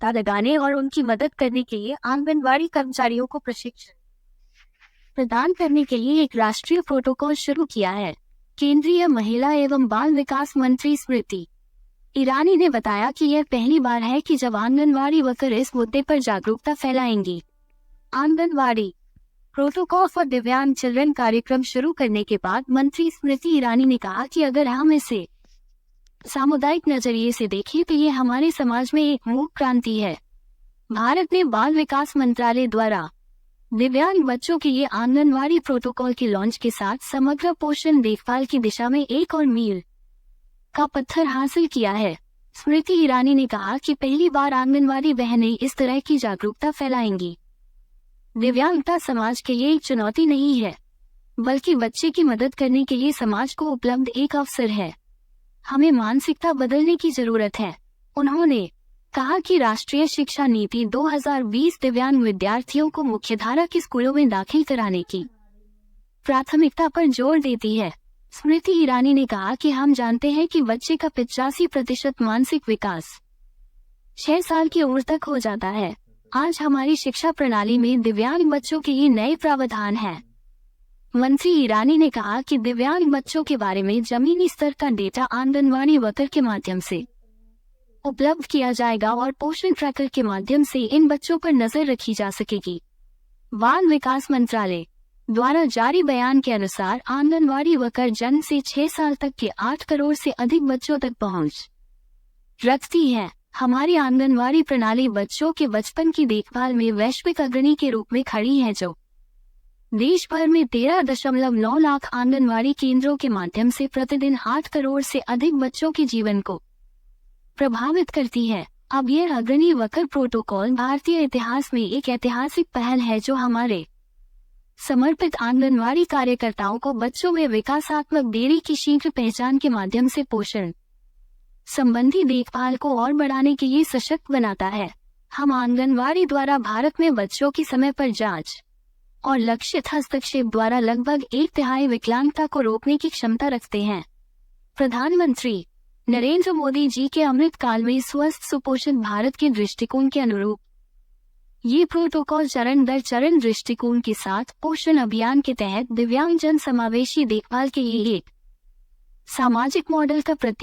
पता लगाने और उनकी मदद करने के लिए आंगनबाड़ी कर्मचारियों को प्रशिक्षण प्रदान करने के लिए एक राष्ट्रीय प्रोटोकॉल शुरू किया है। केंद्रीय महिला एवं बाल विकास मंत्री स्मृति ईरानी ने बताया कि यह पहली बार है कि जब आंगनबाड़ी वर्कर इस मुद्दे पर जागरूकता फैलाएंगी। आंगनबाड़ी प्रोटोकॉल फॉर दिव्यांग चिल्ड्रन कार्यक्रम शुरू करने के बाद मंत्री स्मृति ईरानी ने कहा कि अगर हम इसे सामुदायिक नजरिए से देखें तो ये हमारे समाज में एक मूल क्रांति है। भारत ने बाल विकास मंत्रालय द्वारा दिव्यांग बच्चों के लिए आंगनबाड़ी प्रोटोकॉल के लॉन्च के साथ समग्र पोषण देखभाल की दिशा में एक और मील का पत्थर हासिल किया है। स्मृति ईरानी ने कहा कि पहली बार आंगनबाड़ी बहनें इस तरह की जागरूकता फैलाएंगी। दिव्यांगता समाज के लिए एक चुनौती नहीं है, बल्कि बच्चे की मदद करने के लिए समाज को उपलब्ध एक अवसर है। हमें मानसिकता बदलने की जरूरत है। उन्होंने कहा कि राष्ट्रीय शिक्षा नीति 2020 दिव्यांग विद्यार्थियों को मुख्यधारा के स्कूलों में दाखिल कराने की प्राथमिकता पर जोर देती है। स्मृति ईरानी ने कहा कि हम जानते हैं कि बच्चे का 85% मानसिक विकास 6 साल की उम्र तक हो जाता है। आज हमारी शिक्षा प्रणाली में दिव्यांग बच्चों के लिए नए प्रावधान हैं। मंत्री ईरानी ने कहा कि दिव्यांग बच्चों के बारे में जमीनी स्तर का डेटा आंगनबाड़ी वर्कर के माध्यम से उपलब्ध किया जाएगा और पोषण ट्रैकर के माध्यम से इन बच्चों पर नजर रखी जा सकेगी। बाल विकास मंत्रालय द्वारा जारी बयान के अनुसार आंगनबाड़ी वर्कर जन्म से 6 साल तक के 8 करोड़ से अधिक बच्चों तक पहुंच रखती है। हमारी आंगनबाड़ी प्रणाली बच्चों के बचपन की देखभाल में वैश्विक अग्रणी के रूप में खड़ी है, जो देश भर में 13.9 लाख आंगनबाड़ी केंद्रों के माध्यम से प्रतिदिन 8 करोड़ से अधिक बच्चों के जीवन को प्रभावित करती है। अब यह अग्रणी वर्कर प्रोटोकॉल भारतीय इतिहास में एक ऐतिहासिक पहल है, जो हमारे समर्पित आंगनबाड़ी कार्यकर्ताओं को बच्चों में विकासात्मक देरी की शीघ्र पहचान के माध्यम से पोषण संबंधी देखभाल को और बढ़ाने के लिए सशक्त बनाता है। हम आंगनबाड़ी द्वारा भारत में बच्चों की समय पर जांच और लक्षित हस्तक्षेप द्वारा लगभग 1/3 विकलांगता को रोकने की क्षमता रखते हैं। प्रधानमंत्री नरेंद्र मोदी जी के अमृत काल में स्वस्थ सुपोषित भारत के दृष्टिकोण के अनुरूप ये प्रोटोकॉल चरण दर चरण दृष्टिकोण के साथ पोषण अभियान के तहत दिव्यांग जन समावेशी देखभाल के लिए एक सामाजिक मॉडल का प्रतीक